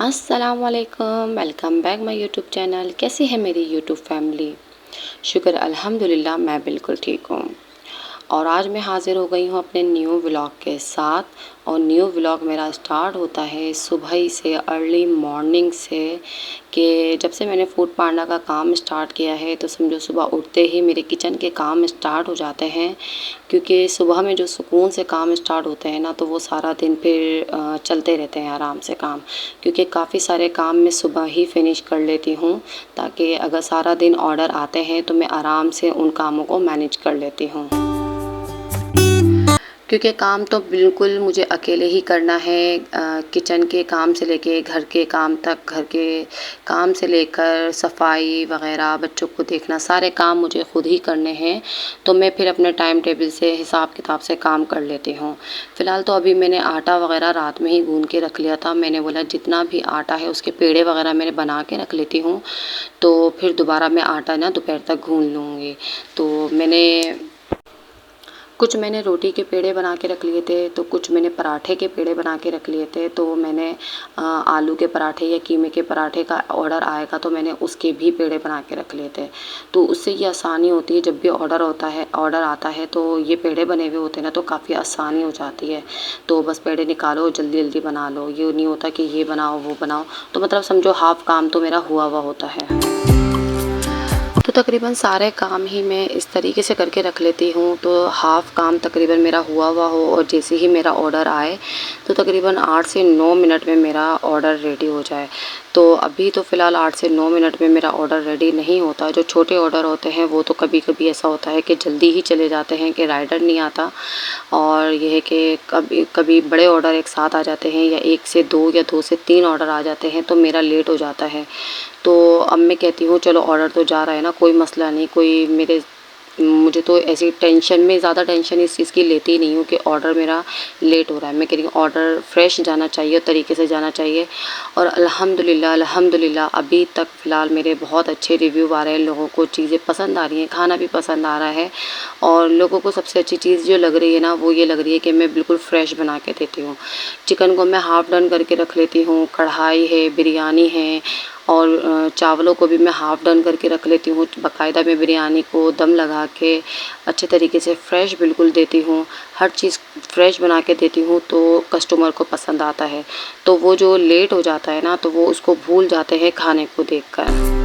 अस्सलाम वालेकुम, welcome back my YouTube channel. कैसी है मेरी यूट्यूब फैमिली? शुक्र अल्हम्दुलिल्लाह मैं बिल्कुल ठीक हूँ। और आज मैं हाज़िर हो गई हूँ अपने न्यू व्लॉग के साथ। और न्यू व्लॉग मेरा स्टार्ट होता है सुबह ही से, अर्ली मॉर्निंग से। कि जब से मैंने फूड पांडा का काम स्टार्ट किया है तो समझो सुबह उठते ही मेरे किचन के काम स्टार्ट हो जाते हैं। क्योंकि सुबह में जो सुकून से काम स्टार्ट होते हैं ना, तो वो सारा दिन फिर चलते रहते हैं आराम से काम। क्योंकि काफ़ी सारे काम मैं सुबह ही फिनिश कर लेती हूँ, ताकि अगर सारा दिन ऑर्डर आते हैं तो मैं आराम से उन कामों को मैनेज कर लेती हूँ। क्योंकि काम तो बिल्कुल मुझे अकेले ही करना है। किचन के काम से लेके घर के काम तक, घर के काम से लेकर सफाई वगैरह, बच्चों को देखना, सारे काम मुझे खुद ही करने हैं। तो मैं फिर अपने टाइम टेबल से, हिसाब किताब से काम कर लेती हूँ। फ़िलहाल तो अभी मैंने आटा वगैरह रात में ही गूँध के रख लिया था। मैंने बोला जितना भी आटा है उसके पेड़े वगैरह मैंने बना के रख लेती हूँ, तो फिर दोबारा मैं आटा ना दोपहर तक गूँध लूँगी। तो कुछ मैंने रोटी के पेड़े बना के रख लिए थे, तो कुछ मैंने पराठे के पेड़े बना के रख लिए थे। तो मैंने आलू के पराठे या कीमे के पराठे का ऑर्डर आएगा तो मैंने उसके भी पेड़े बना के रख लिए थे। तो उससे ये आसानी होती है, जब भी ऑर्डर आता है तो ये पेड़े बने हुए होते हैं ना, तो काफ़ी आसानी हो जाती है। तो बस पेड़े निकालो, जल्दी जल्दी बना लो। ये नहीं होता कि ये बनाओ वो बनाओ, तो मतलब समझो हाफ़ काम तो मेरा हुआ हुआ होता है। तो तकरीबन सारे काम ही मैं इस तरीके से करके रख लेती हूँ, तो हाफ़ काम तकरीबन मेरा हुआ हुआ हो और जैसे ही मेरा ऑर्डर आए तो तकरीबन 8 से 9 मिनट में मेरा ऑर्डर रेडी हो जाए। तो अभी तो फ़िलहाल 8 से 9 मिनट में मेरा ऑर्डर रेडी नहीं होता। जो छोटे ऑर्डर होते हैं वो तो कभी-कभी ऐसा होता है कि जल्दी ही चले जाते हैं, कि राइडर नहीं आता। और ये है कि कभी कभी बड़े ऑर्डर एक साथ आ जाते हैं, या 1 से 2 या 2 से 3 ऑर्डर आ जाते हैं, तो मेरा लेट हो जाता है। तो अब मैं कहती हूँ चलो ऑर्डर तो जा रहा है ना, कोई मसला नहीं, मुझे तो ऐसी टेंशन में, ज़्यादा टेंशन इस चीज़ की लेती ही नहीं हूँ कि ऑर्डर मेरा लेट हो रहा है। मैं कह रही हूँ ऑर्डर फ्रेश जाना चाहिए, तरीके से जाना चाहिए। और अल्हम्दुलिल्लाह अभी तक फ़िलहाल मेरे बहुत अच्छे रिव्यू आ रहे हैं, लोगों को चीज़ें पसंद आ रही हैं, खाना भी पसंद आ रहा है। और लोगों को सबसे अच्छी चीज़ जो लग रही है ना, वो ये लग रही है कि मैं बिल्कुल फ्रेश बना के देती हूँ। चिकन को मैं हाफ़ डन करके रख लेती हूँ, कढ़ाई है, बिरयानी है, और चावलों को भी मैं हाफ़ डन करके रख लेती हूँ। बाकायदा मैं बिरयानी को दम लगा के अच्छे तरीके से फ्रेश बिल्कुल देती हूँ। हर चीज़ फ्रेश बना के देती हूँ, तो कस्टमर को पसंद आता है। तो वो जो लेट हो जाता है ना, तो वो उसको भूल जाते हैं खाने को देखकर।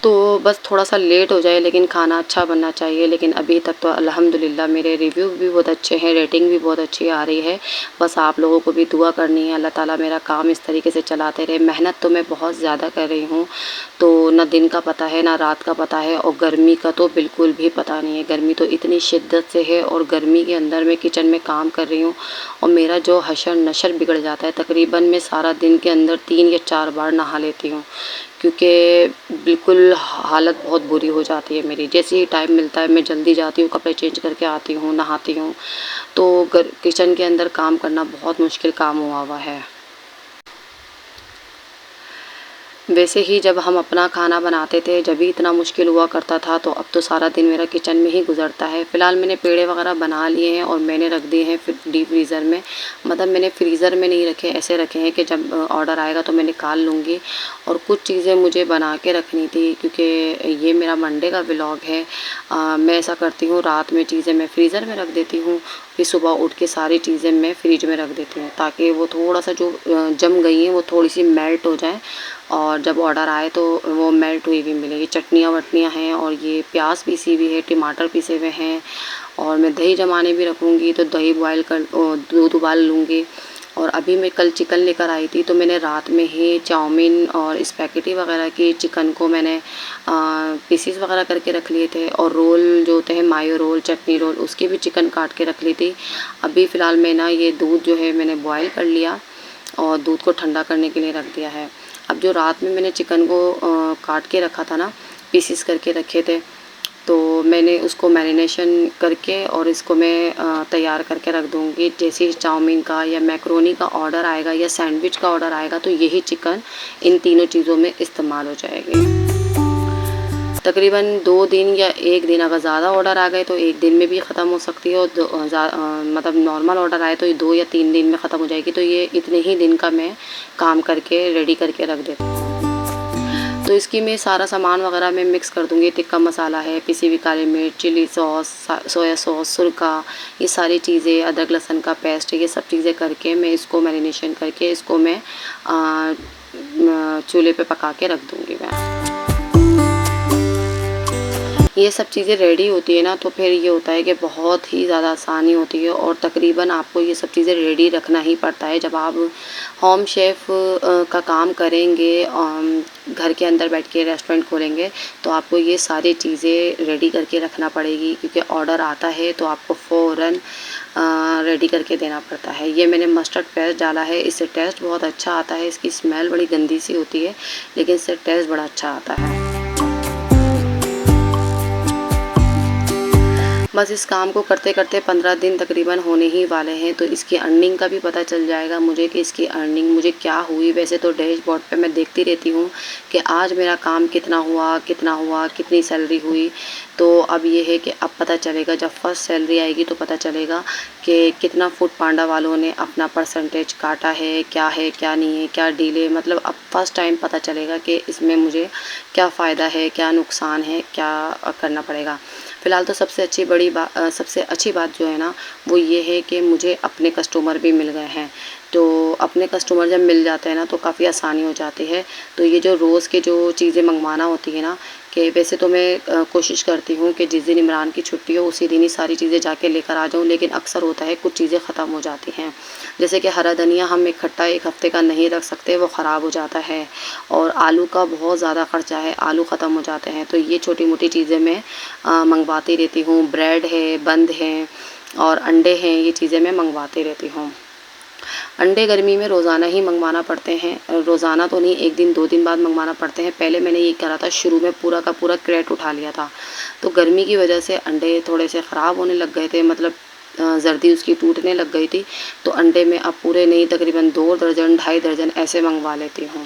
तो बस थोड़ा-सा लेट हो जाए लेकिन खाना अच्छा बनना चाहिए। लेकिन अभी तक तो अल्हम्दुलिल्लाह मेरे रिव्यू भी बहुत अच्छे हैं, रेटिंग भी बहुत अच्छी आ रही है। बस आप लोगों को भी दुआ करनी है, अल्लाह ताला मेरा काम इस तरीके से चलाते रहे। मेहनत तो मैं बहुत ज़्यादा कर रही हूँ, तो ना दिन का पता है, ना रात का पता है, और गर्मी का तो बिल्कुल भी पता नहीं है। गर्मी तो इतनी शिद्दत से है, और गर्मी के अंदर मैं किचन में काम कर रही हूँ, और मेरा जो हशर-नशर बिगड़ जाता है। तकरीबन मैं सारा दिन के अंदर 3 या 4 बार नहा लेती हूँ, क्योंकि बिल्कुल हालत बहुत बुरी हो जाती है मेरी। जैसे ही टाइम मिलता है मैं जल्दी जाती हूँ, कपड़े चेंज करके आती हूँ, नहाती हूँ। तो किचन के अंदर काम करना बहुत मुश्किल काम हुआ हुआ है। वैसे ही जब हम अपना खाना बनाते थे, जब भी इतना मुश्किल हुआ करता था, तो अब तो सारा दिन मेरा किचन में ही गुज़रता है। फ़िलहाल मैंने पेड़े वगैरह बना लिए हैं और मैंने रख दिए हैं फिर डीप फ्रीज़र में। मतलब मैंने फ्रीज़र में नहीं रखे, ऐसे रखे हैं कि जब ऑर्डर आएगा तो मैं निकाल लूँगी। और कुछ चीज़ें मुझे बना के रखनी थी, क्योंकि ये मेरा मंडे का व्लॉग है। मैं ऐसा करती हूँ, रात में चीज़ें मैं फ्रीज़र में रख देती हूँ, फिर सुबह उठ के सारी चीज़ें मैं फ्रिज में रख देती हूँ, ताकि वो थोड़ा-सा जो जम गई हैं वो थोड़ी-सी मेल्ट हो जाएँ, और जब ऑर्डर आए तो वो मेल्ट हुई हुई मिले। ये चटनियाँ-वटनियाँ हैं, और ये प्याज़ पीसी हुई है, टमाटर पीसे हुए हैं, और मैं दही जमाने भी रखूँगी, तो दही दूध उबाल लूँगी। और अभी मैं कल चिकन लेकर आई थी, तो मैंने रात में ही चाउमीन और स्पैगेटी वगैरह की चिकन को मैंने पीसीस वगैरह करके रख लिए थे। और रोल जो होते हैं, मायो रोल, चटनी रोल, उसकी भी चिकन काट के रख ली थी। अभी फ़िलहाल मैं ना ये दूध जो है मैंने बॉयल कर लिया, और दूध को ठंडा करने के लिए रख दिया है। अब जो रात में मैंने चिकन को काट के रखा था ना, पीसेस करके रखे थे, तो मैंने उसको मैरिनेशन करके और इसको मैं तैयार करके रख दूँगी। जैसे ही चाउमीन का या मैकरोनी का ऑर्डर आएगा या सैंडविच का ऑर्डर आएगा, तो यही चिकन इन तीनों चीज़ों में इस्तेमाल हो जाएगी। तकरीबन 2 दिन या 1 दिन, अगर ज़्यादा ऑर्डर आ गए तो 1 दिन में भी ख़त्म हो सकती है, और मतलब नॉर्मल ऑर्डर आए तो ये 2 या 3 दिन में ख़त्म हो जाएगी। तो ये इतने ही दिन का मैं काम करके रेडी करके रख देती हूँ। तो इसकी मैं सारा सामान वगैरह मैं मिक्स कर दूँगी। टिक्का मसाला है, पिसी हुई काली मिर्च, चिली सॉस, सोया सॉस, सुरका, ये सारी चीज़ें, अदरक लहसुन का पेस्ट, ये सब चीज़ें करके मैं इसको मैरिनेशन करके इसको मैं चूल्हे पे पका के रख दूँगी मैं। ये सब चीज़ें रेडी होती है ना, तो फिर ये होता है कि बहुत ही ज़्यादा आसानी होती है, और तकरीबन आपको ये सब चीज़ें रेडी रखना ही पड़ता है। जब आप होम शेफ़ का काम करेंगे, घर के अंदर बैठ के रेस्टोरेंट खोलेंगे, तो आपको ये सारी चीज़ें रेडी करके रखना पड़ेगी, क्योंकि ऑर्डर आता है तो आपको फ़ौरन रेडी करके देना पड़ता है। ये मैंने मस्टर्ड पेस्ट डाला है, इससे टेस्ट बहुत अच्छा आता है। इसकी स्मेल बड़ी गंदी सी होती है, लेकिन इससे टेस्ट बड़ा अच्छा आता है। बस इस काम को करते करते 15 दिन तकरीबन होने ही वाले हैं, तो इसकी अर्निंग का भी पता चल जाएगा मुझे कि इसकी अर्निंग मुझे क्या हुई। वैसे तो डैशबोर्ड पे मैं देखती रहती हूँ कि आज मेरा काम कितना हुआ, कितनी सैलरी हुई। तो अब ये है कि अब पता चलेगा, जब फर्स्ट सैलरी आएगी तो पता चलेगा कि कितना फूड पांडा वालों ने अपना परसेंटेज काटा है, क्या नहीं है, क्या डील है। मतलब अब फर्स्ट टाइम पता चलेगा कि इसमें मुझे क्या फ़ायदा है, क्या नुकसान है, क्या करना पड़ेगा। फ़िलहाल तो सबसे अच्छी बात जो है ना, वो ये है कि मुझे अपने कस्टमर भी मिल गए हैं। तो अपने कस्टमर जब मिल जाते हैं ना, तो काफ़ी आसानी हो जाती है। तो ये जो रोज़ के जो चीज़ें मंगवाना होती है ना, कि वैसे तो मैं कोशिश करती हूँ कि जिस दिन इमरान की छुट्टी हो उसी दिन ही सारी चीज़ें जाके लेकर आ जाऊँ, लेकिन अक्सर होता है कुछ चीज़ें ख़त्म हो जाती हैं। जैसे कि हरा धनिया हम इकट्ठा 1 हफ़्ते का नहीं रख सकते, वो ख़राब हो जाता है, और आलू का बहुत ज़्यादा ख़र्चा है, आलू ख़त्म हो जाते हैं। तो ये छोटी-मोटी चीज़ें मैं मंगवाती रहती हूँ। ब्रेड है, बंद हैं, और अंडे हैं, ये चीज़ें मैं मंगवाती रहती हूँ। अंडे गर्मी में रोज़ाना ही मंगवाना पड़ते हैं, रोज़ाना तो नहीं, 1 दिन 2 दिन बाद मंगवाना पड़ते हैं। पहले मैंने ये करा था, शुरू में पूरा का पूरा क्रेट उठा लिया था, तो गर्मी की वजह से अंडे थोड़े से ख़राब होने लग गए थे, मतलब जर्दी उसकी टूटने लग गई थी। तो अंडे में अब पूरे नहीं, तकरीबन 2 दर्जन 2.5 दर्जन ऐसे मंगवा लेती हूँ।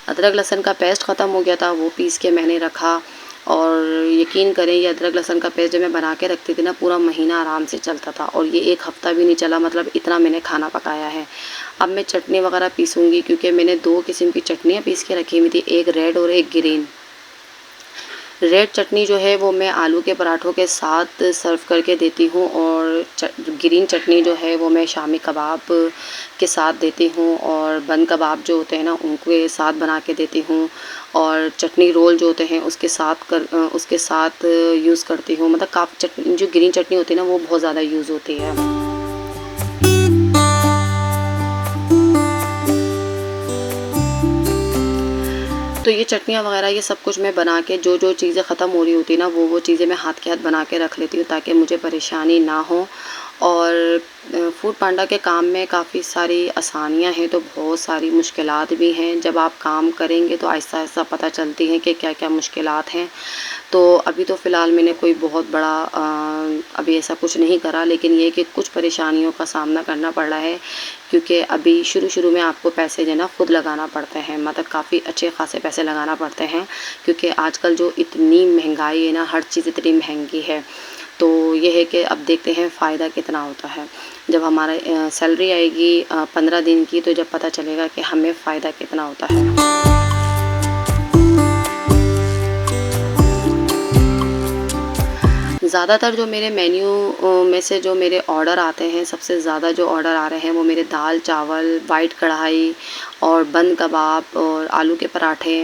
अदरक लहसुन का पेस्ट ख़त्म हो गया था, वो पीस के मैंने रखा, और यकीन करें ये अदरक लहसुन का पेस्ट जब मैं बना के रखती थी ना, पूरा महीना आराम से चलता था, और ये 1 हफ़्ता भी नहीं चला, मतलब इतना मैंने खाना पकाया है। अब मैं चटनी वगैरह पीसूँगी, क्योंकि मैंने 2 किस्म की चटनियाँ पीस के रखी हुई थी, एक रेड और एक ग्रीन। रेड चटनी जो है वो मैं आलू के पराठों के साथ सर्व करके देती हूँ, और ग्रीन चटनी जो है वो मैं शामी कबाब के साथ देती हूँ, और बन कबाब जो होते हैं ना उनके साथ बना के देती हूँ, और चटनी रोल जो होते हैं उसके साथ यूज़ करती हूँ। मतलब काफ़ी जो ग्रीन चटनी होती है ना, वो बहुत ज़्यादा यूज़ होती है। तो ये चटनियाँ वगैरह ये सब कुछ मैं बना के, जो चीज़ें ख़त्म हो रही होती है ना, वो चीज़ें मैं हाथ के हाथ बना के रख लेती हूँ, ताकि मुझे परेशानी ना हो। और फूड पांडा के काम में काफ़ी सारी आसानियाँ हैं, तो बहुत सारी मुश्किलात भी हैं। जब आप काम करेंगे तो आहिस्ता-आहिस्ता पता चलती हैं कि क्या-क्या मुश्किलात हैं। तो अभी तो फ़िलहाल मैंने कोई बहुत बड़ा अभी ऐसा कुछ नहीं करा, लेकिन ये कि कुछ परेशानियों का सामना करना पड़ रहा है, क्योंकि अभी शुरू-शुरू में आपको पैसे जो है ना खुद लगाना पड़ते हैं, मतलब काफ़ी अच्छे खासे पैसे लगाना पड़ते हैं, क्योंकि आजकल जो इतनी महंगाई है ना, हर चीज़ इतनी महंगी है। तो ये है कि अब देखते हैं फ़ायदा कितना होता है। जब हमारा सैलरी आएगी 15 दिन की, तो जब पता चलेगा कि हमें फ़ायदा कितना होता है। ज़्यादातर जो मेरे मेन्यू में से जो मेरे ऑर्डर आते हैं, सबसे ज़्यादा जो ऑर्डर आ रहे हैं वो मेरे दाल चावल, वाइट कढ़ाई, और बंद कबाब, और आलू के पराठे,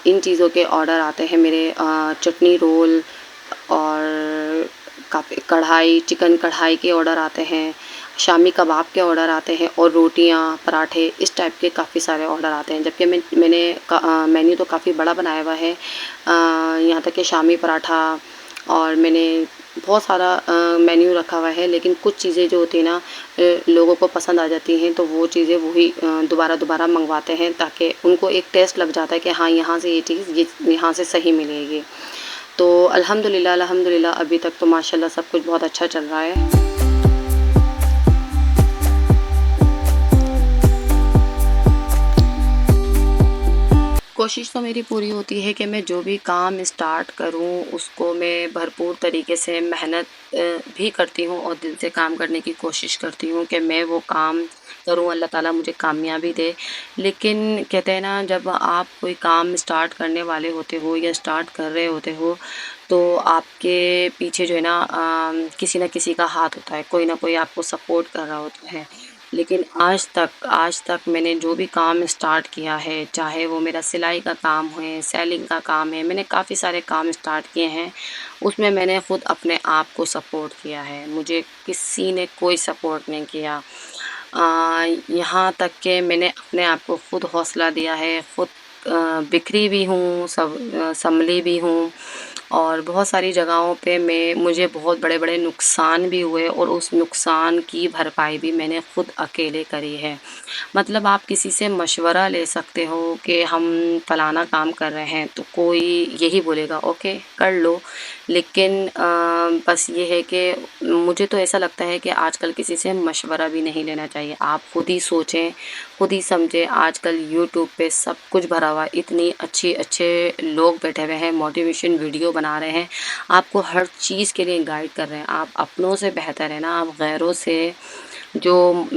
इन चीज़ों के ऑर्डर आते हैं मेरे। चटनी रोल, और काफ़ी चिकन कढ़ाई के ऑर्डर आते हैं, शामी कबाब के ऑर्डर आते हैं, और रोटियां, पराठे, इस टाइप के काफ़ी सारे ऑर्डर आते हैं। जबकि मैंने मेन्यू तो काफ़ी बड़ा बनाया हुआ है, यहाँ तक कि शामी पराठा, और मैंने बहुत सारा मेन्यू रखा हुआ है, लेकिन कुछ चीज़ें जो होती हैं ना लोगों को पसंद आ जाती हैं, तो वो चीज़ें वही दोबारा मंगवाते हैं, ताकि उनको एक टेस्ट लग जाता है कि हाँ, यहाँ से ये यहाँ से सही मिलेगी। तो अल्हम्दुलिल्लाह अभी तक तो माशाल्लाह सब कुछ बहुत अच्छा चल रहा है। कोशिश तो मेरी पूरी होती है कि मैं जो भी काम स्टार्ट करूं उसको मैं भरपूर तरीके से मेहनत भी करती हूं और दिल से काम करने की कोशिश करती हूं कि मैं वो काम करूं, अल्लाह ताला मुझे कामयाबी दे। लेकिन कहते हैं ना, जब आप कोई काम स्टार्ट करने वाले होते हो या स्टार्ट कर रहे होते हो तो आपके पीछे जो है ना किसी न किसी का हाथ होता है, कोई ना कोई आपको सपोर्ट कर रहा होता है। लेकिन आज तक मैंने जो भी काम स्टार्ट किया है, चाहे वो मेरा सिलाई का काम है, सेलिंग का काम है, मैंने काफ़ी सारे काम स्टार्ट किए हैं, उसमें मैंने खुद अपने आप को सपोर्ट किया है, मुझे किसी ने कोई सपोर्ट नहीं किया। यहाँ तक कि मैंने अपने आप को खुद हौसला दिया है, खुद बिखरी भी हूँ, संभली भी हूँ और बहुत सारी जगहों पे मुझे बहुत बड़े-बड़े नुकसान भी हुए और उस नुकसान की भरपाई भी मैंने खुद अकेले करी है। मतलब आप किसी से मशवरा ले सकते हो कि हम फलाना काम कर रहे हैं, तो कोई यही बोलेगा ओके कर लो। लेकिन बस ये है कि मुझे तो ऐसा लगता है कि आजकल किसी से मशवरा भी नहीं लेना चाहिए। आप खुद ही सोचें, खुद ही समझें। आजकल यूट्यूब पे सब कुछ भरा हुआ है, इतनी अच्छे लोग बैठे हुए हैं, मोटिवेशन वीडियो बना रहे हैं, आपको हर चीज़ के लिए गाइड कर रहे हैं। आप अपनों से बेहतर है ना, आप गैरों से जो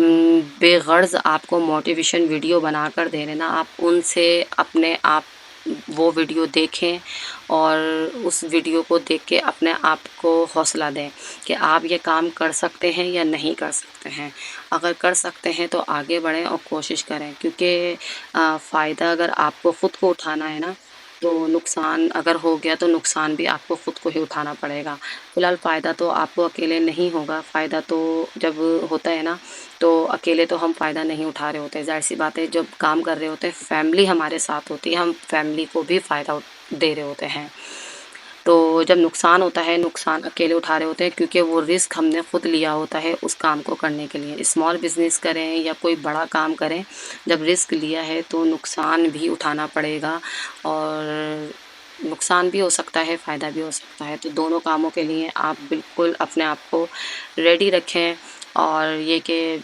बेगर्ज़ आपको मोटिवेशन वीडियो बनाकर दे रहे हैं ना, आप उनसे अपने आप वो वीडियो देखें और उस वीडियो को देख के अपने आप को हौसला दें कि आप ये काम कर सकते हैं या नहीं कर सकते हैं। अगर कर सकते हैं तो आगे बढ़ें और कोशिश करें, क्योंकि फ़ायदा अगर आपको ख़ुद को उठाना है ना, तो नुकसान अगर हो गया तो नुकसान भी आपको ख़ुद को ही उठाना पड़ेगा। फ़िलहाल फ़ायदा तो आपको अकेले नहीं होगा, फ़ायदा तो जब होता है ना, तो अकेले तो हम फ़ायदा नहीं उठा रहे होते। ज़ाहिर-सी बात है, जब काम कर रहे होते हैं, फैमिली हमारे साथ होती है, हम फैमिली को भी फ़ायदा दे रहे होते हैं। तो जब नुकसान होता है, नुकसान अकेले उठा रहे होते हैं, क्योंकि वो रिस्क हमने खुद लिया होता है उस काम को करने के लिए। स्मॉल बिज़नेस करें या कोई बड़ा काम करें, जब रिस्क लिया है तो नुकसान भी उठाना पड़ेगा और नुकसान भी हो सकता है, फ़ायदा भी हो सकता है। तो दोनों कामों के लिए आप बिल्कुल अपने आप को रेडी रखें और ये कि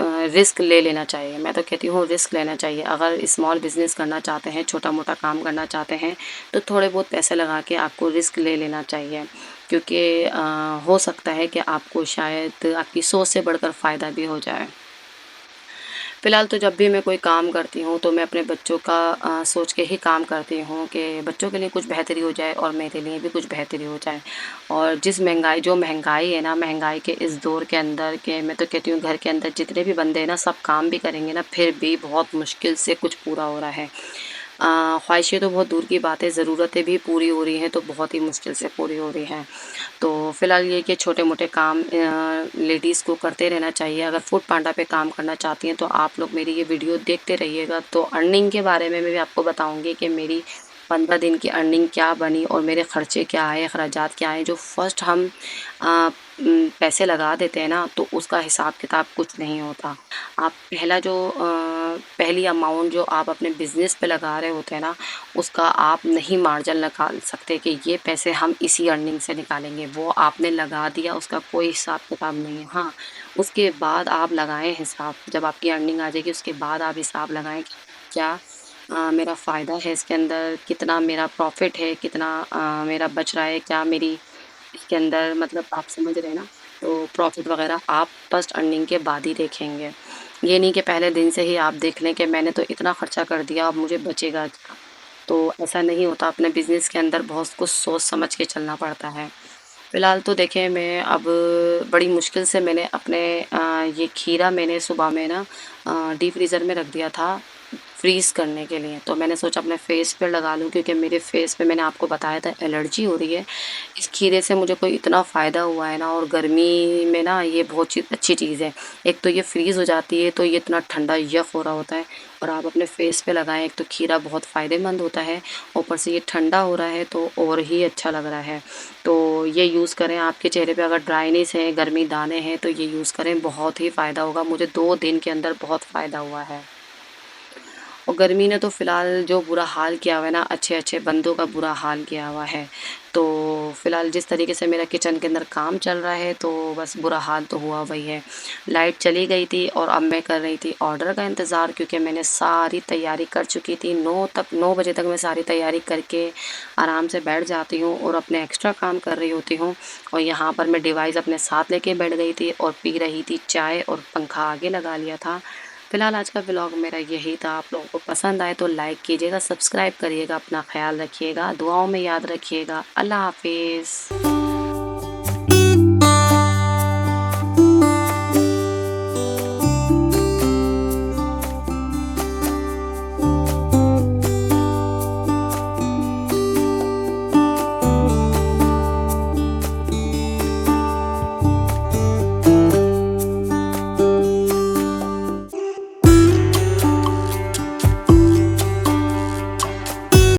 रिस्क ले लेना चाहिए। मैं तो कहती हूँ रिस्क लेना चाहिए। अगर स्मॉल बिज़नेस करना चाहते हैं, छोटा-मोटा काम करना चाहते हैं, तो थोड़े बहुत पैसे लगा के आपको रिस्क ले लेना चाहिए, क्योंकि हो सकता है कि आपको शायद आपकी सोच से बढ़कर फ़ायदा भी हो जाए। फ़िलहाल तो जब भी मैं कोई काम करती हूँ तो मैं अपने बच्चों का सोच के ही काम करती हूँ कि बच्चों के लिए कुछ बेहतरी हो जाए और मेरे लिए भी कुछ बेहतरी हो जाए। और जो महंगाई है ना, महंगाई के इस दौर के अंदर के मैं तो कहती हूँ घर के अंदर जितने भी बंदे हैं ना, सब काम भी करेंगे ना, फिर भी बहुत मुश्किल से कुछ पूरा हो रहा है। ख्वाहिशें तो बहुत दूर की बात है, ज़रूरतें भी पूरी हो रही हैं तो बहुत ही मुश्किल से पूरी हो रही हैं। तो फ़िलहाल ये कि छोटे-मोटे काम लेडीज़ को करते रहना चाहिए। अगर फूड पांडा पे काम करना चाहती हैं तो आप लोग मेरी ये वीडियो देखते रहिएगा। तो अर्निंग के बारे में मैं भी आपको बताऊँगी कि मेरी 15 दिन की अर्निंग क्या बनी और मेरे खर्चे क्या आए, अखराजात क्या आए। जो फर्स्ट हम पैसे लगा देते हैं ना, तो उसका हिसाब-किताब कुछ नहीं होता। आप पहली अमाउंट जो आप अपने बिज़नेस पे लगा रहे होते हैं ना, उसका आप नहीं मार्जिन निकाल सकते कि ये पैसे हम इसी अर्निंग से निकालेंगे। वो आपने लगा दिया, उसका कोई हिसाब-किताब नहीं है। हाँ, उसके बाद आप लगाएँ हिसाब, जब आपकी अर्निंग आ जाएगी उसके बाद आप हिसाब लगाएँ कि क्या मेरा फ़ायदा है इसके अंदर, कितना मेरा प्रॉफ़िट है, कितना मेरा बच रहा है, क्या मेरी इसके अंदर, मतलब आप समझ रहे हैं ना? तो प्रॉफ़िट वग़ैरह आप फर्स्ट अर्निंग के बाद ही देखेंगे। ये नहीं कि पहले दिन से ही आप देख लें कि मैंने तो इतना खर्चा कर दिया, अब मुझे बचेगा क्या? तो ऐसा नहीं होता। अपने बिज़नेस के अंदर बहुत कुछ सोच समझ के चलना पड़ता है। फ़िलहाल तो देखिए, मैं अब बड़ी मुश्किल से मैंने अपने ये खीरा मैंने सुबह में ना डीप फ्रीज़र में रख दिया था फ्रीज़ करने के लिए। तो मैंने सोचा अपने फ़ेस पे लगा लूँ, क्योंकि मेरे फ़ेस पे मैंने आपको बताया था एलर्जी हो रही है। इस खीरे से मुझे कोई इतना फ़ायदा हुआ है ना, और गर्मी में ना ये बहुत अच्छी चीज़ है। एक तो ये फ्रीज़ हो जाती है, तो ये इतना ठंडा यख़ हो रहा होता है और आप अपने फ़ेस पे लगाएँ। एक तो खीरा बहुत फ़ायदेमंद होता है, ऊपर से ये ठंडा हो रहा है तो और ही अच्छा लग रहा है। तो ये यूज़ करें। आपके चेहरे पे अगर ड्राइनेस है, गर्मी दाने हैं, तो ये यूज़ करें, बहुत ही फ़ायदा होगा। मुझे 2 दिन के अंदर बहुत फ़ायदा हुआ है। और गर्मी ने तो फ़िलहाल जो बुरा हाल किया हुआ है ना, अच्छे-अच्छे बंदों का बुरा हाल किया हुआ है। तो फ़िलहाल जिस तरीके से मेरा किचन के अंदर काम चल रहा है तो बस बुरा हाल तो हुआ वही है। लाइट चली गई थी और अब मैं कर रही थी ऑर्डर का इंतज़ार, क्योंकि मैंने सारी तैयारी कर चुकी थी। 9 बजे तक मैं सारी तैयारी करके आराम से बैठ जाती हूँ और अपने एक्स्ट्रा काम कर रही होती हूँ। और यहाँ पर मैं डिवाइस अपने साथ लेके बैठ गई थी और पी रही थी चाय और पंखा आगे लगा लिया था। फिलहाल आज का व्लॉग मेरा यही था। आप लोगों को पसंद आए तो लाइक कीजिएगा, सब्सक्राइब करिएगा, अपना ख्याल रखिएगा, दुआओं में याद रखिएगा। अल्लाह हाफिज़।